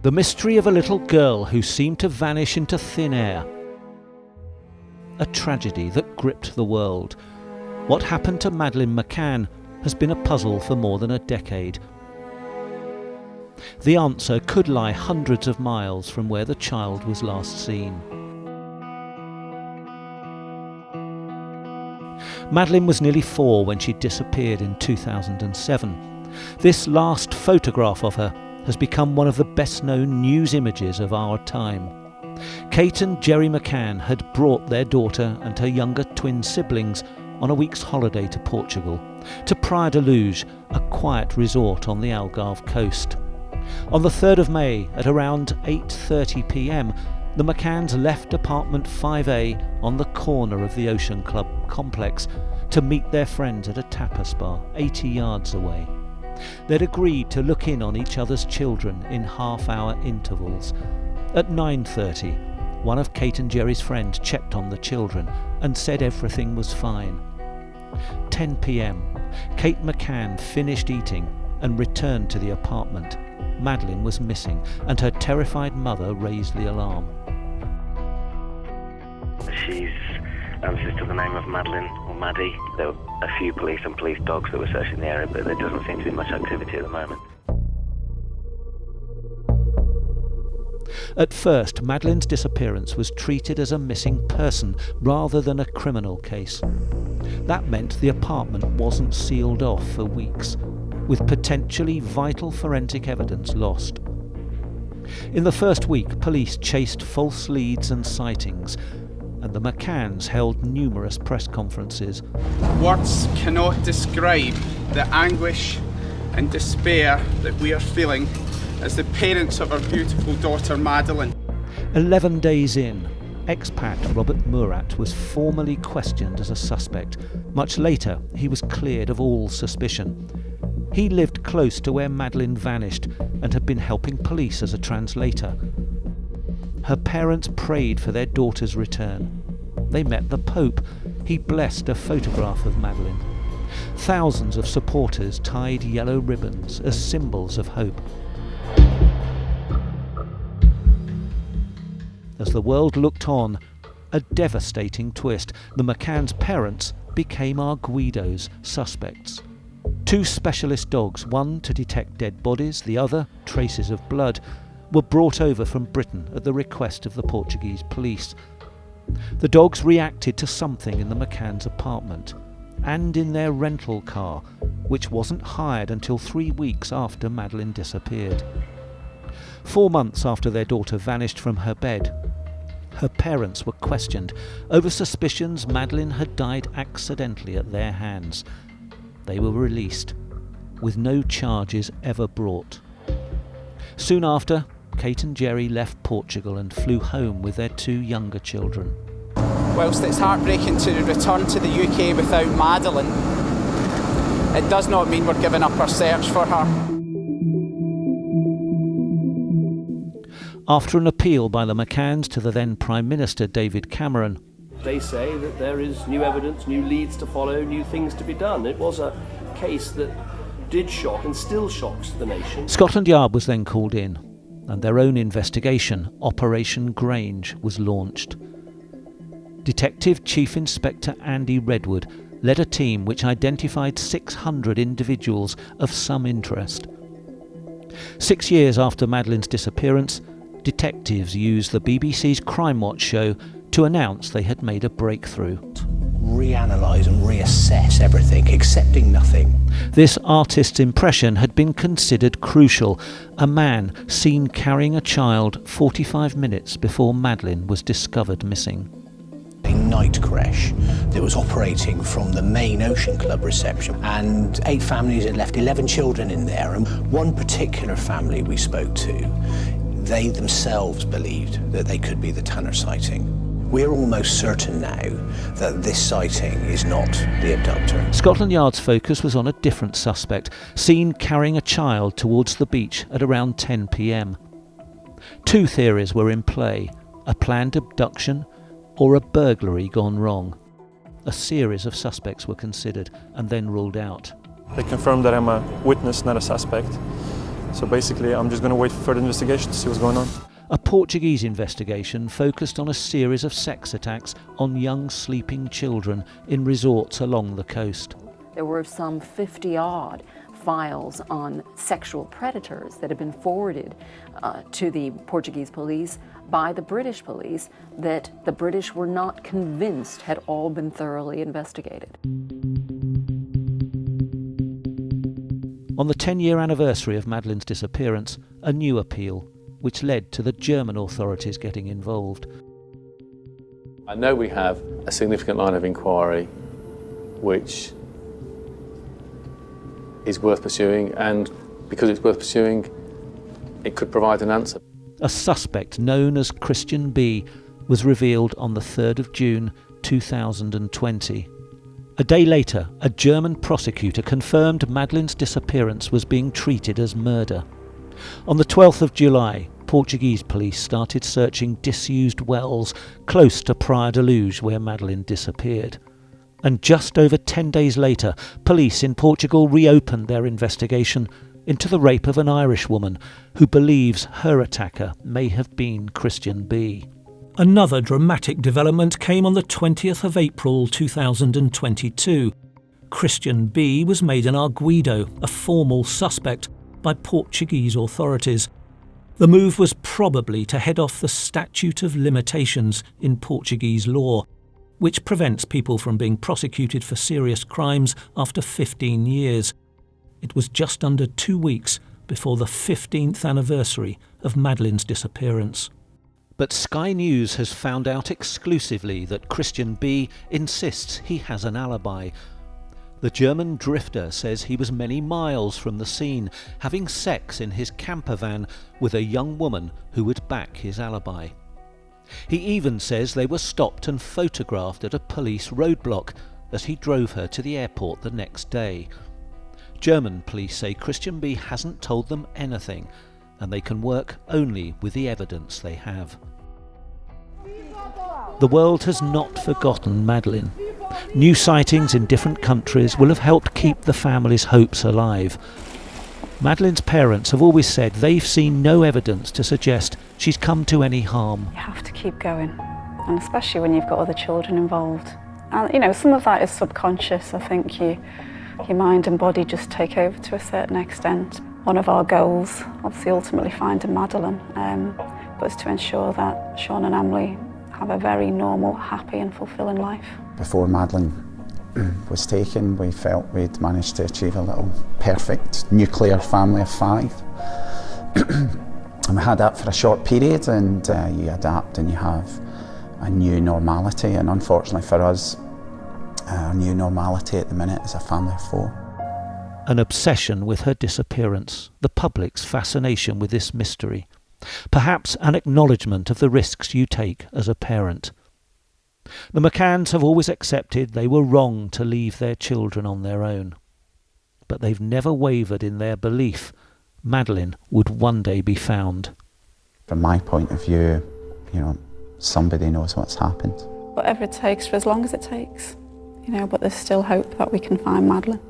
The mystery of a little girl who seemed to vanish into thin air. A tragedy that gripped the world. What happened to Madeleine McCann has been a puzzle for more than a decade. The answer could lie hundreds of miles from where the child was last seen. Madeleine was nearly 4 when she disappeared in 2007. This last photograph of her has become one of the best-known news images of our time. Kate and Gerry McCann had brought their daughter and her younger twin siblings on a week's holiday to Portugal, to Praia da Luz, a quiet resort on the Algarve coast. On the 3rd of May, at around 8:30 p.m, the McCanns left apartment 5A on the corner of the Ocean Club complex to meet their friends at a tapas bar 80 yards away. They'd agreed to look in on each other's children in half-hour intervals. At 9:30, one of Kate and Gerry's friends checked on the children and said everything was fine. 10 p.m, Kate McCann finished eating and returned to the apartment. Madeleine was missing, and her terrified mother raised the alarm. She's answers to the name of Madeleine, or Maddie. There were a few police and police dogs that were searching the area, but there doesn't seem to be much activity at the moment. At first, Madeleine's disappearance was treated as a missing person rather than a criminal case. That meant the apartment wasn't sealed off for weeks, with potentially vital forensic evidence lost. In the first week, police chased false leads and sightings, and the McCanns held numerous press conferences. Words cannot describe the anguish and despair that we are feeling as the parents of our beautiful daughter Madeleine. 11 days in, expat Robert Murat was formally questioned as a suspect. Much later, he was cleared of all suspicion. He lived close to where Madeleine vanished and had been helping police as a translator. Her parents prayed for their daughter's return. They met the Pope. He blessed a photograph of Madeleine. Thousands of supporters tied yellow ribbons as symbols of hope. As the world looked on, a devastating twist. The McCanns' parents became Arguido's suspects. 2 specialist dogs, one to detect dead bodies, the other traces of blood, were brought over from Britain at the request of the Portuguese police. The dogs reacted to something in the McCanns' apartment and in their rental car, which wasn't hired until 3 weeks after Madeleine disappeared. 4 months after their daughter vanished from her bed, her parents were questioned over suspicions Madeleine had died accidentally at their hands. They were released, with no charges ever brought. Soon after, Kate and Gerry left Portugal and flew home with their 2 younger children. Whilst it's heartbreaking to return to the UK without Madeleine, it does not mean we're giving up our search for her. After an appeal by the McCanns to the then Prime Minister David Cameron, they say that there is new evidence, new leads to follow, new things to be done. It was a case that did shock and still shocks the nation. Scotland Yard was then called in, and their own investigation, Operation Grange, was launched. Detective Chief Inspector Andy Redwood led a team which identified 600 individuals of some interest. 6 years after Madeleine's disappearance, detectives used the BBC's Crime Watch show to announce they had made a breakthrough. Reanalyse and reassess everything, accepting nothing. This artist's impression had been considered crucial. A man seen carrying a child 45 minutes before Madeleine was discovered missing. A night crash that was operating from the main Ocean Club reception, and 8 families had left 11 children in there, and one particular family we spoke to, they themselves believed that they could be the Tanner sighting. We're almost certain now that this sighting is not the abductor. Scotland Yard's focus was on a different suspect, seen carrying a child towards the beach at around 10 p.m. 2 theories were in play: a planned abduction or a burglary gone wrong. A series of suspects were considered and then ruled out. They confirmed that I'm a witness, not a suspect. So basically, I'm just going to wait for further investigation to see what's going on. A Portuguese investigation focused on a series of sex attacks on young sleeping children in resorts along the coast. There were some 50-odd files on sexual predators that had been forwarded to the Portuguese police by the British police that the British were not convinced had all been thoroughly investigated. On the 10-year anniversary of Madeleine's disappearance, a new appeal, which led to the German authorities getting involved. I know we have a significant line of inquiry which is worth pursuing, and because it's worth pursuing, it could provide an answer. A suspect known as Christian B was revealed on the 3rd of June 2020. A day later, a German prosecutor confirmed Madeleine's disappearance was being treated as murder. On the 12th of July, Portuguese police started searching disused wells close to Praia da Luz, where Madeleine disappeared. And just over 10 days later, police in Portugal reopened their investigation into the rape of an Irish woman who believes her attacker may have been Christian B. Another dramatic development came on the 20th of April 2022. Christian B was made an arguido, a formal suspect, by Portuguese authorities. The move was probably to head off the statute of limitations in Portuguese law, which prevents people from being prosecuted for serious crimes after 15 years. It was just under 2 weeks before the 15th anniversary of Madeleine's disappearance. But Sky News has found out exclusively that Christian B insists he has an alibi. The German drifter says he was many miles from the scene, having sex in his camper van with a young woman who would back his alibi. He even says they were stopped and photographed at a police roadblock as he drove her to the airport the next day. German police say Christian B hasn't told them anything, and they can work only with the evidence they have. The world has not forgotten Madeleine. New sightings in different countries will have helped keep the family's hopes alive. Madeleine's parents have always said they've seen no evidence to suggest she's come to any harm. You have to keep going, and especially when you've got other children involved. And you know, some of that is subconscious. I think your mind and body just take over to a certain extent. One of our goals, obviously ultimately finding Madeleine, was to ensure that Sean and Emily have a very normal, happy and fulfilling life. Before Madeleine was taken, we felt we'd managed to achieve a little perfect nuclear family of 5. And we had that for a short period, and you adapt and you have a new normality, and unfortunately for us, our new normality at the minute is a family of 4. An obsession with her disappearance, the public's fascination with this mystery, perhaps an acknowledgement of the risks you take as a parent. The McCanns have always accepted they were wrong to leave their children on their own, but they've never wavered in their belief Madeleine would one day be found. From my point of view, you know, somebody knows what's happened. Whatever it takes, for as long as it takes, you know, but there's still hope that we can find Madeleine.